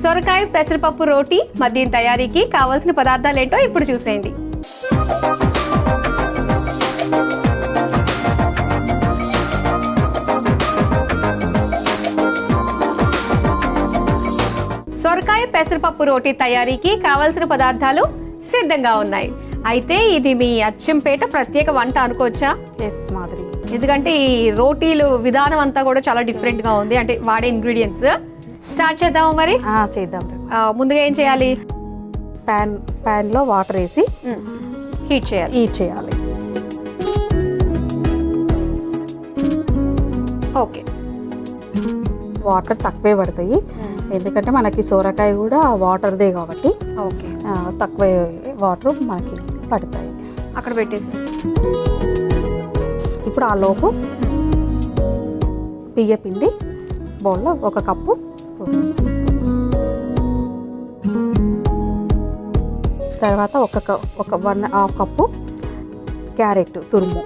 సొరకాయ పెసరపప్పు రోటీ మధ్యం తయారీకి కావాల్సిన పదార్థాలు ఏంటో ఇప్పుడు చూసేయండి. సొరకాయ పెసరపప్పు రోటీ తయారీకి కావాల్సిన పదార్థాలు సిద్ధంగా ఉన్నాయి. అయితే ఇది మీ అచ్చంపేట ప్రత్యేక వంట అనుకోవచ్చా? మాదిరి, ఎందుకంటే ఈ రోటీలు విధానం అంతా కూడా చాలా డిఫరెంట్ గా ఉంది, అంటే వాడే ఇంగ్రీడియంట్స్. స్టార్ట్ చేద్దాము మరి. చేద్దాం. ముందుగా ఏం చేయాలి? ప్యాన్ లో వాటర్ వేసి హీట్ చేయాలి. ఓకే, వాటర్ తక్కువే పడతాయి ఎందుకంటే మనకి సొరకాయ కూడా వాటర్దే కాబట్టి ఓకే తక్కువ వాటర్ మనకి పడతాయి. అక్కడ పెట్టేసి ఇప్పుడు ఆ లోపు బియ్య పిండి బౌల్లో 1 కప్పు తర్వాత ఒక 1.5 కప్పు క్యారెట్ తురుము,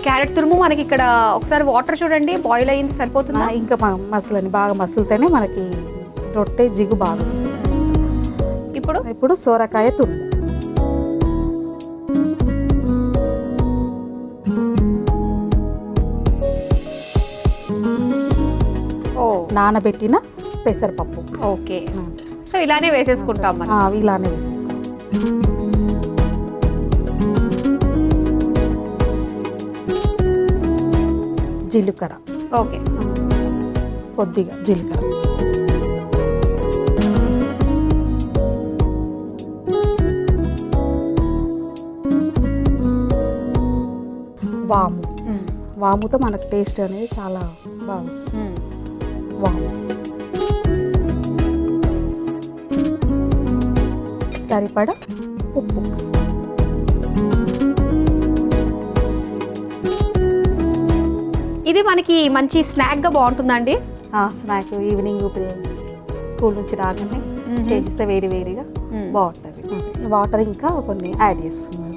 క్యారెట్ తురుము మనకి ఇక్కడ ఒకసారి వాటర్ చూడండి బాయిల్ అయ్యింది, సరిపోతుందా? ఇంకా మసలని బాగా మసులుతేనే మనకి రొట్టె జిగు బాగా వస్తుంది. ఇప్పుడు సొరకాయ తురుము నానబెట్టిన పెసరపప్పు. ఓకే, సో ఇలానే వేసేసుకుంటాం మనం. ఇలానే వేసేసుకుంటాం. జీలకర్ర, ఓకే, కొద్దిగా జీలకర్ర, వాముతో మనకు టేస్ట్ అనేది చాలా బాగా వస్తుంది. వాము, సరిపడా ఉప్పు. ఇది మనకి మంచి స్నాక్ గా బాగుంటుందండి. స్నాక్ ఈవినింగ్ స్కూల్ నుంచి రాగానే చేస్తే వేడిగా బాగుంటుంది. వాటర్ ఇంకా కొన్ని యాడ్ చేస్తున్నాం.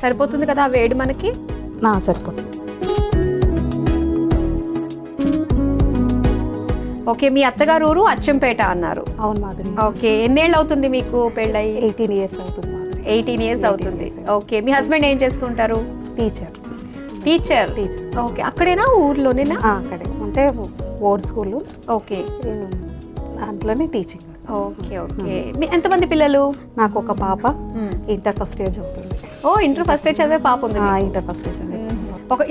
సరిపోతుంది కదా వేడి మనకి? సరిపోతుంది. ఓకే, మీ అత్తగారు ఊరు అచ్చంపేట అన్నారు. అవును మాదిరి. ఓకే, ఎన్నేళ్ళు అవుతుంది మీకు పెళ్ళయి? 18 years అవుతుంది. 18 years అవుతుంది. ఓకే, మీ హస్బెండ్ ఏం చేస్తుంటారు? టీచర్. ఓకే, అక్కడేనా ఊర్లోనేనా? అక్కడే, అంటే బోర్డ్ స్కూల్. ఓకే, దాంట్లోనే టీచింగ్. Okay okay. ఎంతమంది పిల్లలు? నాకు ఒక పాప ఇంటర్ ఫస్ట్ ఇయర్ చదువుతుంది. ఇంటర్ ఫస్ట్ ఇయర్ చదివే పాప ఉంది. ఇంటర్ ఫస్ట్ ఇయర్ చదివే.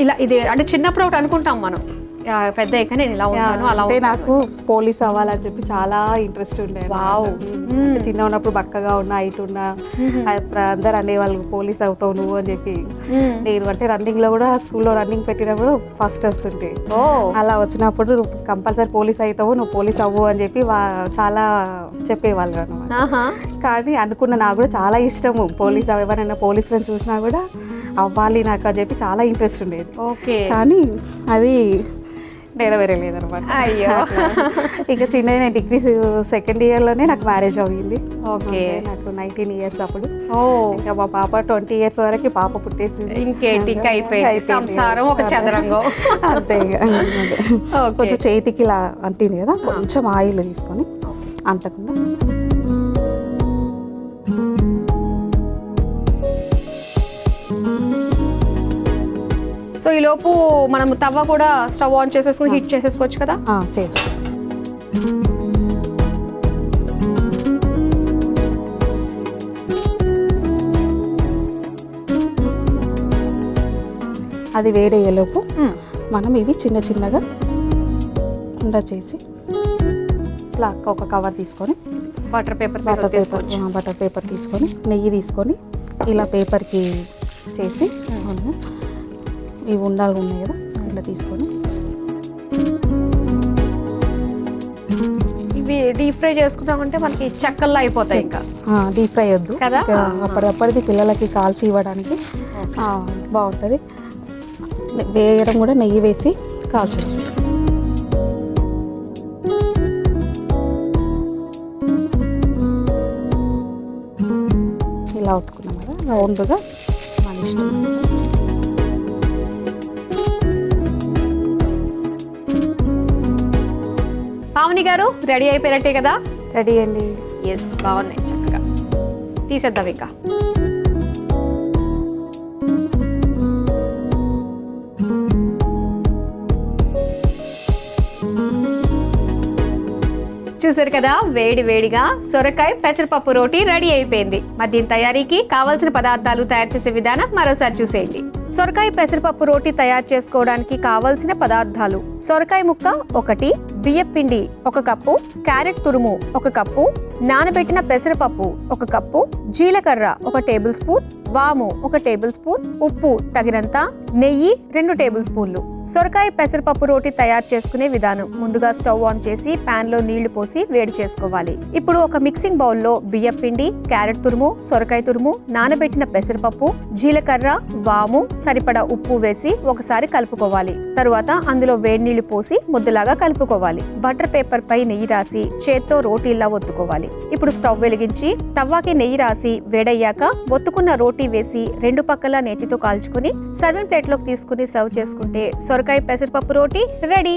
ఇలా ఇది అంటే చిన్నప్పుడు ఒకటి అనుకుంటాం మనం, పెద్ద ఎక్క నేను ఇలా ఉంటాను అలా. అంటే నాకు పోలీస్ అవ్వాలని చెప్పి చాలా ఇంట్రెస్ట్ ఉండే. చిన్న ఉన్నప్పుడు బక్కగా ఉన్నా, హైట్ ఉన్నా, అందరు అనేవాళ్ళు పోలీస్ అవుతావు నువ్వు అని చెప్పి. నేను అంటే రన్నింగ్ లో కూడా స్కూల్లో రన్నింగ్ పెట్టినప్పుడు ఫస్ట్ వస్తుంటే, అలా వచ్చినప్పుడు కంపల్సరీ పోలీస్ అవుతావు, నువ్వు పోలీస్ అవ్వు అని చెప్పి చాలా చెప్పేవాళ్ళు అనమాట. కానీ అనుకున్న నాకు కూడా చాలా ఇష్టము పోలీస్, ఎవరైనా పోలీసులను చూసినా కూడా అవ్వాలి నాకు అని చెప్పి చాలా ఇంట్రెస్ట్ ఉండేది. ఓకే, కానీ అది నెరవేరలేదనమాట. అయ్యో. ఇక చిన్న నేను డిగ్రీ 2nd yearలోనే నాకు మ్యారేజ్ అయ్యింది. ఓకే, నాకు 19 years అప్పుడు. ఇంకా మా పాప 20 years వరకు పాప పుట్టేసింది. ఇంకేంటి, ఇంకా అయిపోయింది సంసారం ఒక చదరంగం. అంతే. కొంచెం చేతికి ఇలా అంటింది కదా, కొంచెం ఆయిల్ తీసుకొని అంటకుండా సో ఈ లోపు మనం తవ్వ కూడా స్టవ్ ఆన్ చేసేసుకుని హీట్ చేసేసుకోవచ్చు కదా? చేసి అది వేడయ్యేలోపు మనం ఇవి చిన్న చిన్నగా ఉండ చేసి ఇట్లా ఒక కవర్ తీసుకొని బటర్ పేపర్ తీసుకొని నెయ్యి తీసుకొని ఇలా పేపర్కి చేసి ఈ ఉండాలు ఉన్నాయి కదా ఇలా తీసుకొని ఇవి డీప్ ఫ్రై చేసుకున్నామంటే మనకి చెక్కల్లో అయిపోతాయి. ఇంకా డీప్ ఫ్రై వద్దు కదా, అప్పటికప్పటిది పిల్లలకి కాల్చి ఇవ్వడానికి బాగుంటుంది. వేయడం కూడా నెయ్యి వేసి కాల్చడం. ఇలా ఒత్తుకున్నాం కదా రౌండ్గా మన ఇష్టం. పావని గారు రెడీ అయిపోయినట్టే కదా? రెడీ అండి. ఎస్, బాగున్నాయి చక్కగా. తీసేద్దాం ఇంకా. చూసారు కదా, వేడి వేడిగా సొరకాయ పెసరపప్పు రోటీ రెడీ అయిపోయింది. మరి దీని తయారీకి కావాల్సిన పదార్థాలు తయారు చేసే విధానం మరోసారి చూసేయండి. సొరకాయ పెసరపప్పు రోటీ తయారు చేసుకోవడానికి కావలసిన పదార్థాలు: సొరకాయ ముక్క 1, బియ్యం పిండి 1 కప్పు, క్యారెట్ తురుము 1 కప్పు, నానబెట్టిన పెసరపప్పు 1 కప్పు, జీలకర్ర 1 టేబుల్ స్పూన్, వాము 1 టేబుల్ స్పూన్, ఉప్పు తగినంత, నెయ్యి 2 టేబుల్ స్పూన్లు. సొరకాయ పెసరపప్పు రోటీ తయారు చేసుకునే విధానం: ముందుగా స్టవ్ ఆన్ చేసి పాన్ లో నీళ్లు పోసి వేడి చేసుకోవాలి. ఇప్పుడు ఒక మిక్సింగ్ బౌల్లో బియ్యం పిండి, క్యారెట్ తురుము, సొరకాయ తురుము, నానబెట్టిన పెసరపప్పు, జీలకర్ర, వాము, సరిపడా ఉప్పు వేసి ఒకసారి కలుపుకోవాలి. తరువాత అందులో వేడి నీళ్లు పోసి ముద్దలాగా కలుపుకోవాలి. బటర్ పేపర్ పై నెయ్యి రాసి చేత్తో రోటీల్లా ఒత్తుకోవాలి. ఇప్పుడు స్టవ్ వెలిగించి తవ్వాకి నెయ్యి రాసి వేడయ్యాక ఒత్తుకున్న రోటీ వేసి 2 పక్కల నేతితో కాల్చుకుని సర్వింగ్ ప్లేట్ లోకి తీసుకుని సర్వ్ చేసుకుంటే సొరకాయ పెసరపప్పు రోటీ రెడీ.